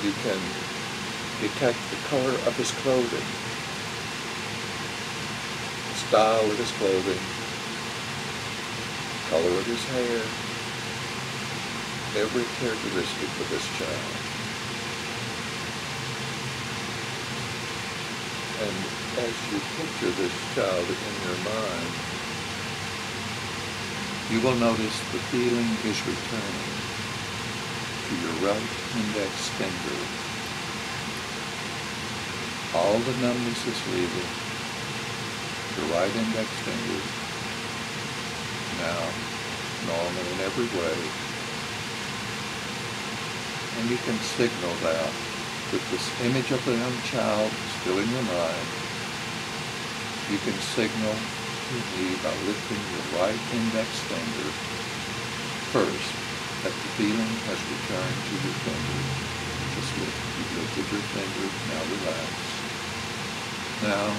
You can detect the color of his clothing, the style of his clothing, color of his hair, every characteristic of this child. And as you picture this child in your mind, you will notice the feeling is returning to your right index finger. All the numbness is leaving your right index finger, now normal in every way. And you can signal that with this image of the young child still in your mind. You can signal to me by lifting your right index finger first that the feeling has returned to your finger. Just lift. You've lifted your finger, now relax. Now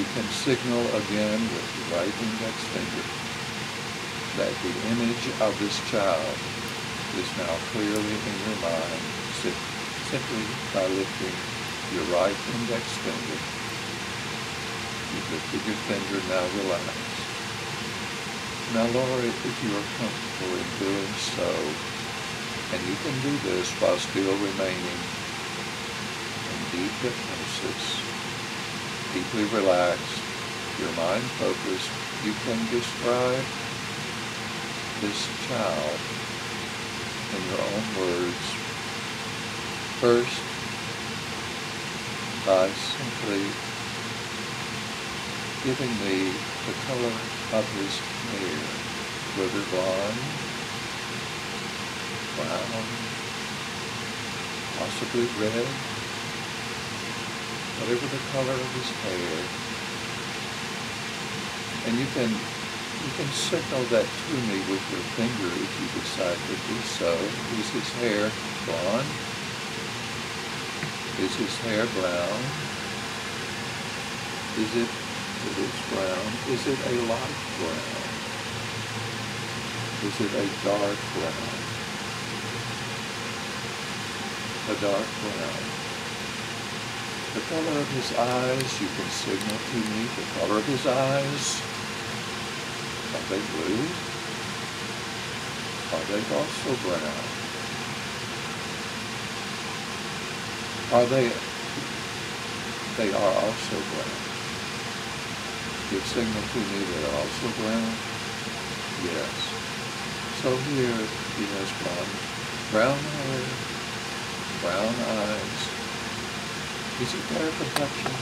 you can signal again with the right index finger that the image of this child is now clearly in your mind, simply by lifting your right index finger. You've lifted your finger, now relax. Now, Laura, if you are comfortable in doing so, and you can do this while still remaining in deep hypnosis, deeply relaxed, your mind focused, you can describe this child in your own words. First, by simply giving me the color of his hair, whether blonde, brown, possibly red, whatever the color of his hair. And you can signal that to me with your finger if you decide to do so. Is his hair blonde? Is his hair brown? Is it brown? Is it a light brown? Is it a dark brown? A dark brown. The color of his eyes, you can signal to me the color of his eyes. Are they blue? Are they also brown? They are also brown. Give signal to me they're also brown? Yes. So here he has brown hair, brown eyes. Is he fair complexion?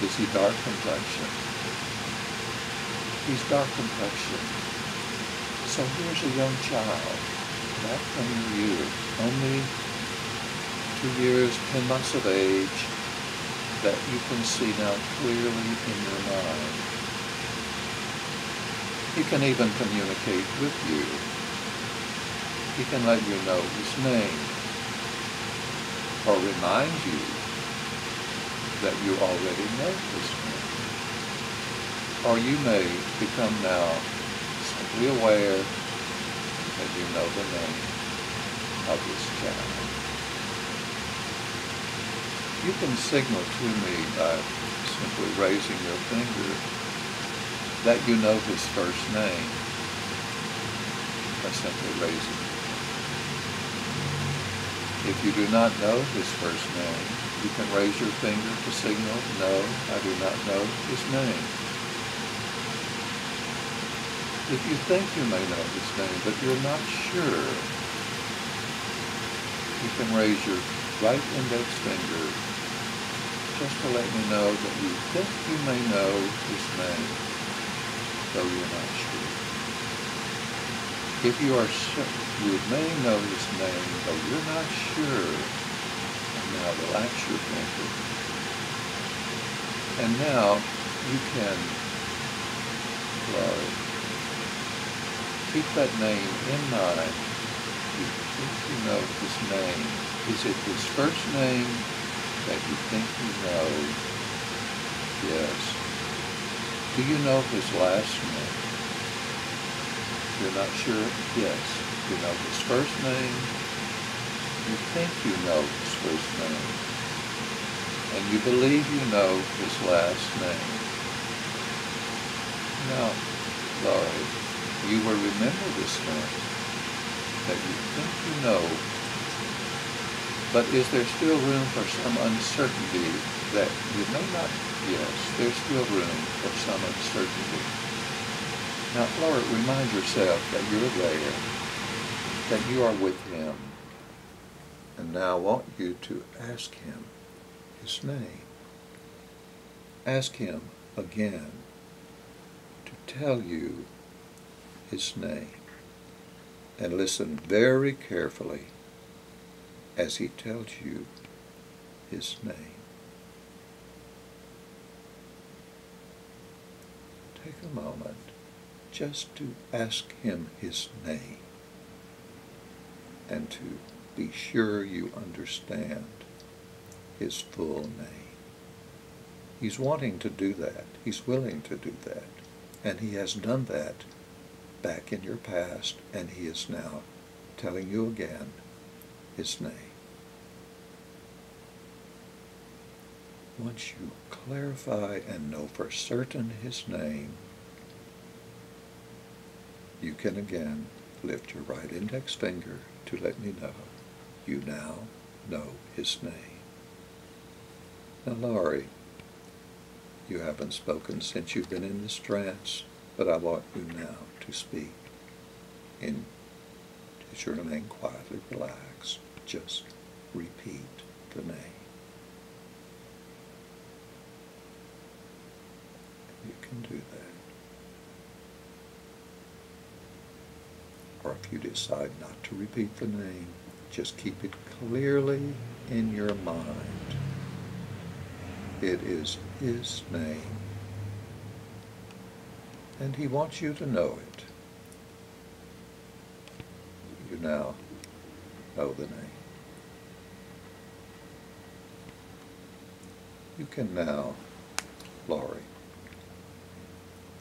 Is he dark complexion? He's dark complexion. So here's a young child, not 20 years, only 2 years, 10 months of age, that you can see now clearly in your mind. He can even communicate with you. He can let you know his name, or remind you that you already know his name. Or you may become now simply aware that you know the name of this child. You can signal to me by simply raising your finger that you know his first name by simply raising it. If you do not know his first name, you can raise your finger to signal, no, I do not know his name. If you think you may know his name, but you're not sure, you can raise your right index finger just to let me know that you think you may know his name, though you're not sure. If you are sure, you may know his name, though you're not sure, and now relax your finger. And now you can keep that name in mind. You think you know his name. Is it his first name that you think you know? Yes. Do you know his last name? You're not sure? Yes. You know his first name, You think you know his first name, and you believe you know his last name. Now, Laurie, you will remember this name that you think you know, but is there still room for some uncertainty that you may not? Yes, there's still room for some uncertainty. Now, Laurie, remind yourself that you're there, that you are with him. And now I want you to ask him his name. Ask him again to tell you his name. And listen very carefully as he tells you his name. Take a moment just to ask him his name and to be sure you understand his full name. He's wanting to do that. He's willing to do that. And he has done that back in your past, and he is now telling you again his name. Once you clarify and know for certain his name, you can again lift your right index finger to let me know you now know his name. Now, Laurie, you haven't spoken since you've been in this trance, but I want you now to speak. And as you remain quietly relaxed, just repeat the name. You can do that. Or if you decide not to repeat the name, just keep it clearly in your mind. It is his name, and he wants you to know it. You now know the name. You can now, Laurie,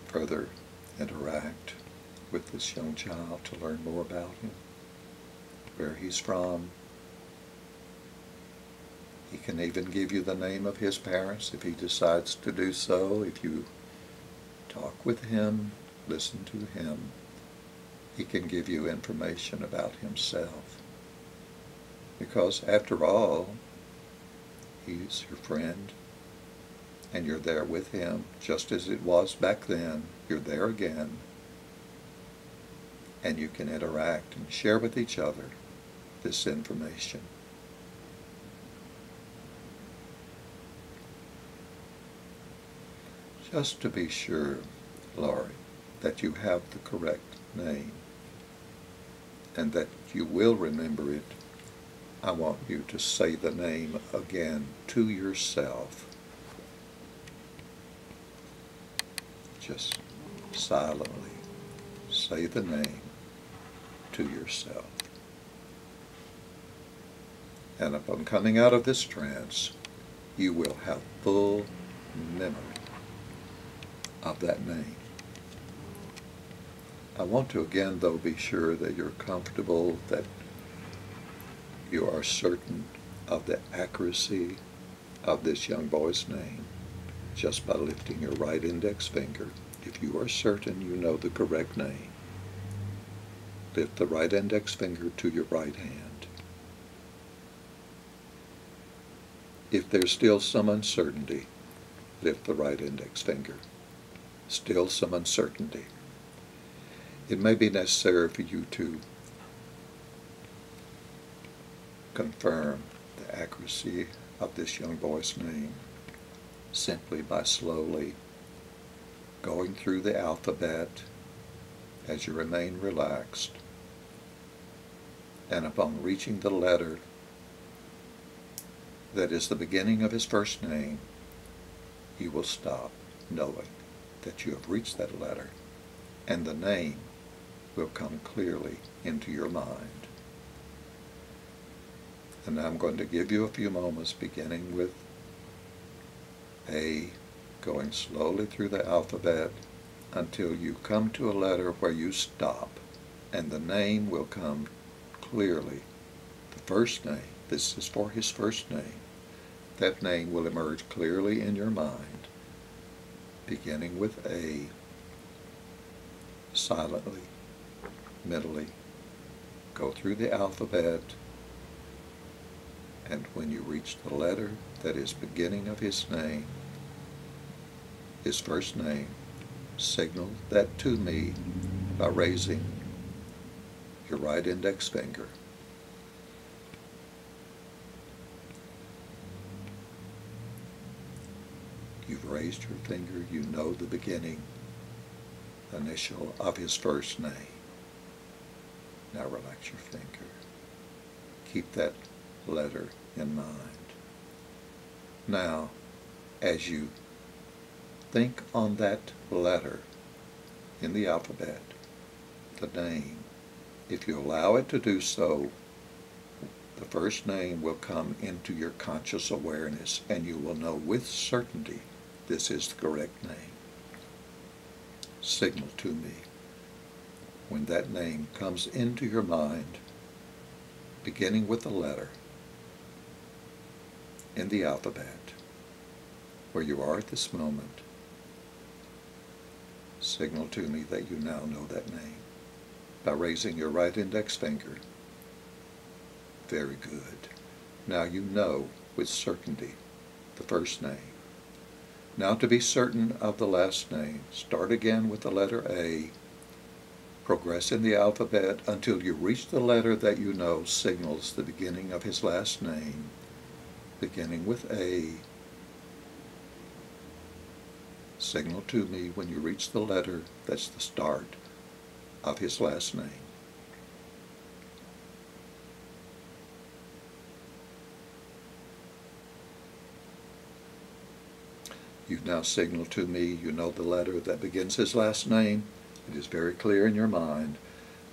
further interact with this young child to learn more about him, where he's from. He can even give you the name of his parents if he decides to do so. If you talk with him, listen to him, he can give you information about himself. Because after all, he's your friend, and you're there with him, just as it was back then. You're there again, and you can interact and share with each other this information. Just to be sure, Laurie, that you have the correct name and that you will remember it, I want you to say the name again to yourself. Just silently say the name to yourself. And upon coming out of this trance, you will have full memory of that name. I want to again, though, be sure that you're comfortable, that you are certain of the accuracy of this young boy's name just by lifting your right index finger. If you are certain you know the correct name, lift the right index finger to your right hand. If there's still some uncertainty, lift the right index finger. Still some uncertainty. It may be necessary for you to confirm the accuracy of this young boy's name simply by slowly going through the alphabet as you remain relaxed, and upon reaching the letter that is the beginning of his first name, you will stop, knowing that you have reached that letter, and the name will come clearly into your mind. And now I'm going to give you a few moments, beginning with A, going slowly through the alphabet until you come to a letter where you stop, and the name will come clearly the first name, this is for his first name, that name will emerge clearly in your mind, beginning with A, silently, mentally, go through the alphabet, and when you reach the letter that is beginning of his name, his first name, signal that to me by raising your right index finger. You've raised your finger, you know the beginning initial of his first name. Now relax your finger. Keep that letter in mind. Now, as you think on that letter in the alphabet, the name, if you allow it to do so, the first name will come into your conscious awareness, and you will know with certainty this is the correct name. Signal to me when that name comes into your mind, beginning with the letter in the alphabet, where you are at this moment. Signal to me that you now know that name by raising your right index finger. Very good. Now you know with certainty the first name. Now to be certain of the last name, start again with the letter A, progress in the alphabet until you reach the letter that you know signals the beginning of his last name, beginning with A. Signal to me when you reach the letter that's the start of his last name. You've now signaled to me you know the letter that begins his last name. It is very clear in your mind.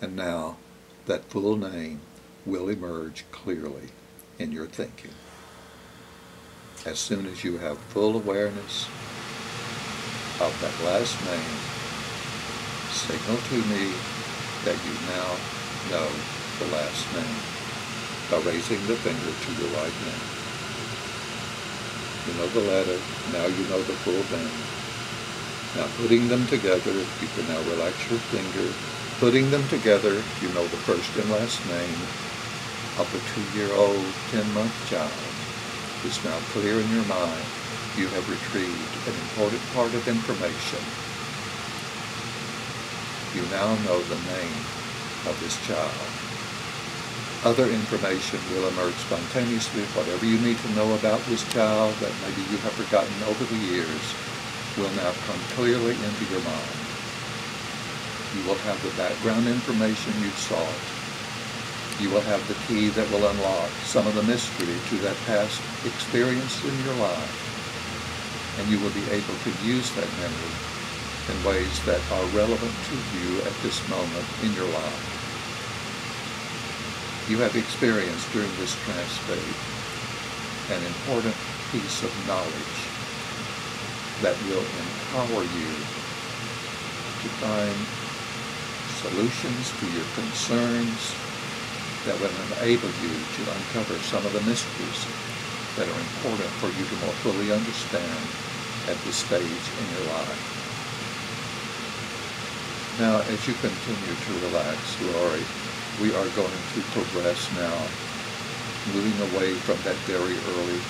And now that full name will emerge clearly in your thinking. As soon as you have full awareness of that last name, signal to me that you now know the last name by raising the finger to your right name. You know the letter, now you know the full name. Now putting them together, you can now relax your finger. Putting them together, you know the first and last name of the 2-year-old, 10-month child. It's now clear in your mind. You have retrieved an important part of information. You now know the name of this child. Other information will emerge spontaneously. Whatever you need to know about this child that maybe you have forgotten over the years will now come clearly into your mind. You will have the background information you sought. You will have the key that will unlock some of the mystery to that past experience in your life. And you will be able to use that memory in ways that are relevant to you at this moment in your life. You have experienced during this trance state an important piece of knowledge that will empower you to find solutions to your concerns that will enable you to uncover some of the mysteries that are important for you to more fully understand at this stage in your life. Now, as you continue to relax, Lori, we are going to progress now, moving away from that very early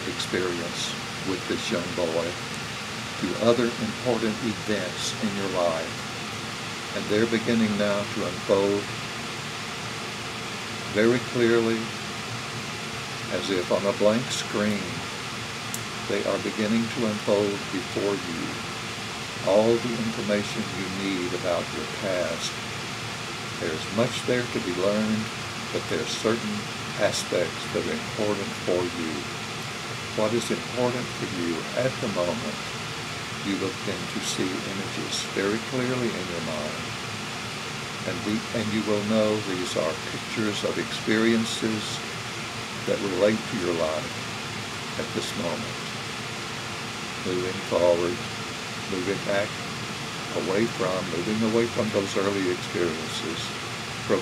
experience with this young boy to other important events in your life. And they're beginning now to unfold very clearly, as if on a blank screen. They are beginning to unfold before you all the information you need about your past. There's much there to be learned, but there's certain aspects that are important for you. What is important for you at the moment, you will begin to see images very clearly in your mind. And you will know these are pictures of experiences that relate to your life at this moment. Moving forward, moving away from those early experiences,